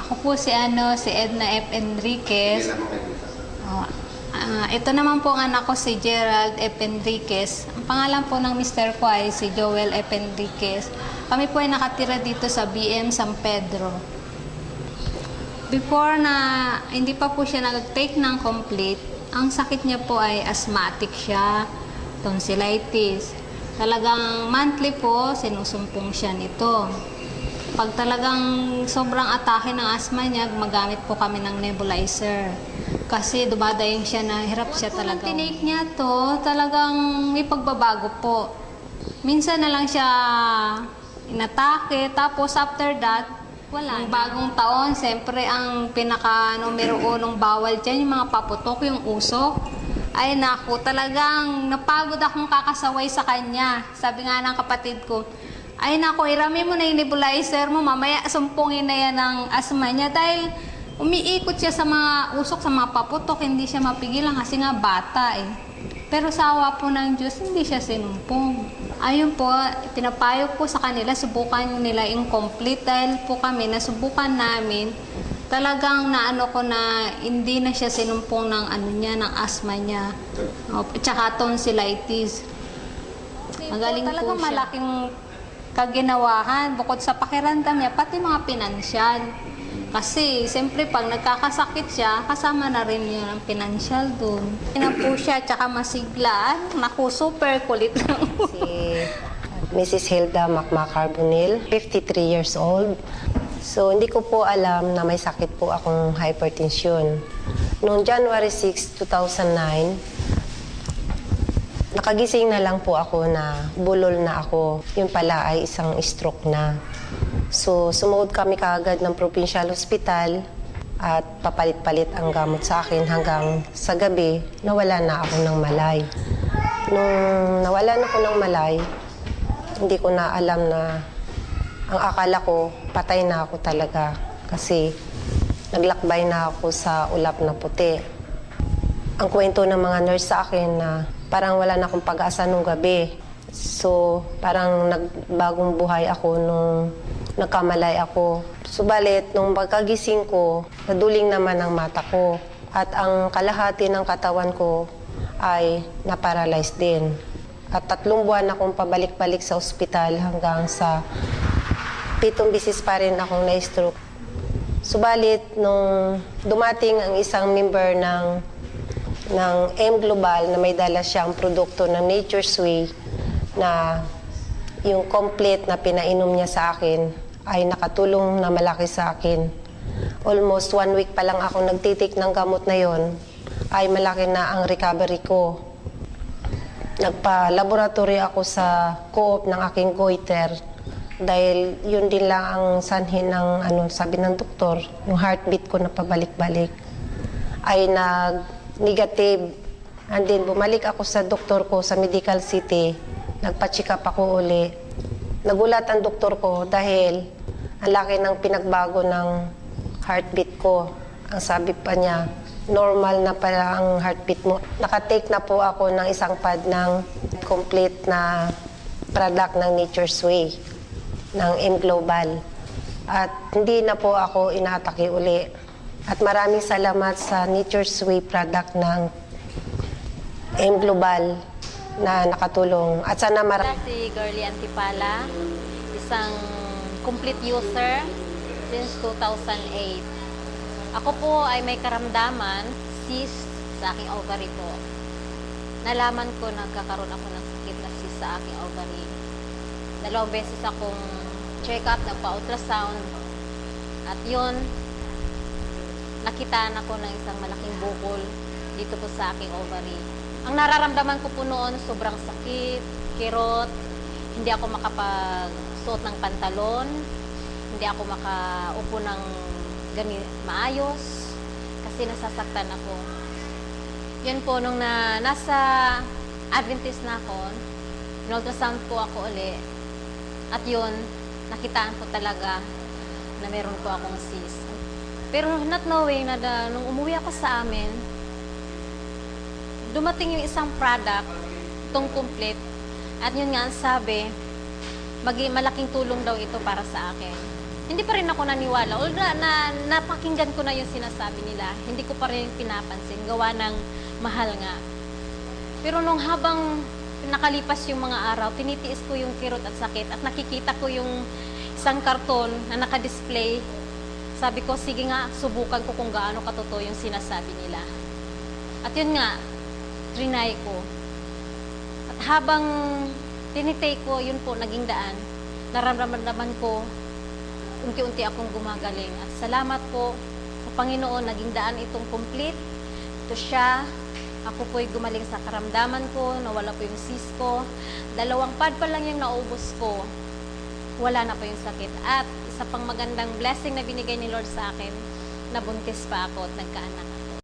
Ako po si Edna F. Enriquez. Oh, ito naman po ang anak ko si Gerald F. Enriquez. Ang pangalan po ng mister ko ay si Joel F. Enriquez. Kami po ay nakatira dito sa BM San Pedro. Before na hindi pa po siya nag-take ng complete, ang sakit niya po ay asthmatic siya, tonsillitis. Talagang monthly po, sinusumpong siya nito. Pag talagang sobrang atake ng asthma niya, gumagamit po kami ng nebulizer. Kasi dumadayung siya na hirap siya talaga. Pag tinake niya to, talagang may pagbabago po. Minsan na lang siya inatake, tapos after that, wala. Ang bagong taon, siyempre ang pinaka numero unong bawal dyan, yung mga paputok, yung usok. Ay naku, talagang napagod akong kakasaway sa kanya. Sabi nga ng kapatid ko, ay naku, irami mo na yung nebulizer mo, mamaya sumpungin na yan ng asma niya. Dahil umiikot siya sa mga usok, sa mga paputok, hindi siya mapigilan kasi nga bata eh. Pero sa awa po ng Diyos, hindi siya sinumpong. Ayun po, pinapayo po sa kanila, subukan nila incomplete dahil po kami, nasubukan namin, talagang naano ko na hindi na siya sinumpong ng ano niya, ng asthma niya. Tsaka tonsillitis. Magaling po talagang malaking kaginawahan bukod sa pakiramdam niya, pati mga pinansyal. Kasi, siyempre, pag nagkakasakit siya, kasama na rin yun ang pinansyal dun. Yan po siya, tsaka masiglaan. Naku, super kulit lang. Si Mrs. Hilda Macmacarbonil, 53 years old. So, hindi ko po alam na may sakit po akong hypertension. Noong January 6, 2009, nakagising na lang po ako na bulol na ako. Yun pala ay isang stroke na. So, sumuod kami kaagad ng provincial hospital at papalit-palit ang gamot sa akin hanggang sa gabi, nawala na ako ng malay. Nung nawala na ako ng malay, hindi ko na alam na ang akala ko, patay na ako talaga kasi naglakbay na ako sa ulap na puti. Ang kwento ng mga nurse sa akin na parang wala na akong pag-asa nung gabi. So, parang nagbagong buhay ako nung nagkamalay ako. Subalit, nung pagkagising ko, naduling naman ang mata ko. At ang kalahati ng katawan ko ay naparalyze din. At 3 buwan akong pabalik-balik sa ospital hanggang sa 7 bisis pa rin akong na-stroke. Subalit, nung dumating ang isang member ng M Global na may dala siyang produkto ng Nature's Way na yung complete na pinainom niya sa akin ay nakatulong na malaki sa akin. Almost 1 week pa lang ako nagtitik ng gamot na yon, ay malaki na ang recovery ko. Nagpa-laboratory ako sa co-op ng aking goiter dahil yun din lang ang sanhin ng sabi ng doktor, yung heartbeat ko na pabalik-balik ay nag-negative. And then bumalik ako sa doktor ko sa Medical City, nagpa-check up ako uli. Nagulat ang doktor ko dahil ang laki ng pinagbago ng heartbeat ko. Ang sabi pa niya, normal na pala ang heartbeat mo. Nakatake na po ako ng isang pad ng complete na product ng Nature's Way, ng M Global. At hindi na po ako inaatake uli. At maraming salamat sa Nature's Way product ng M Global na nakatulong. At sana Si Girly Antipala, isang complete user since 2008. Ako po ay may karamdaman, cyst sa aking ovary po. Nalaman ko nagkakaroon ako ng sakit na cyst sa aking ovary. 2 beses akong check-up, nagpa-ultrasound. At yun, nakitaan ako ng isang malaking bukol dito po sa aking ovary. Ang nararamdaman ko po noon, sobrang sakit, kirot, hindi ako makapagsuot ng pantalon, hindi ako makaupo ng maayos, kasi nasasaktan ako. Yun po, nung nasa Adventist na ako, in-ultrasound po ako uli, at yun, nakitaan ko talaga na meron po akong cyst. Pero not knowing na nung umuwi ako sa amin, dumating yung isang product, itong complete. At yun nga, sabi, malaking tulong daw ito para sa akin. hindi pa rin ako naniwala. Although napakinggan ko na yung sinasabi nila, hindi ko pa rin pinapansin. Gawa ng mahal nga. Pero nung habang nakalipas yung mga araw, tinitiis ko yung kirot at sakit at nakikita ko yung isang karton na nakadisplay. Sabi ko, sige nga, subukan ko kung gaano katotoo yung sinasabi nila. At yun nga, trinay ko. At habang tinitake ko, yun po, naging daan. Nararamdaman ko, unti-unti akong gumagaling. At salamat po sa Panginoon, naging daan itong complete. Ito siya. Ako po'y gumaling sa karamdaman ko, nawala po yung cyst ko. 2 pad pa lang yung naubos ko. Wala na po yung sakit. At isa pang magandang blessing na binigay ni Lord sa akin, nabuntis pa ako at nagkaanak.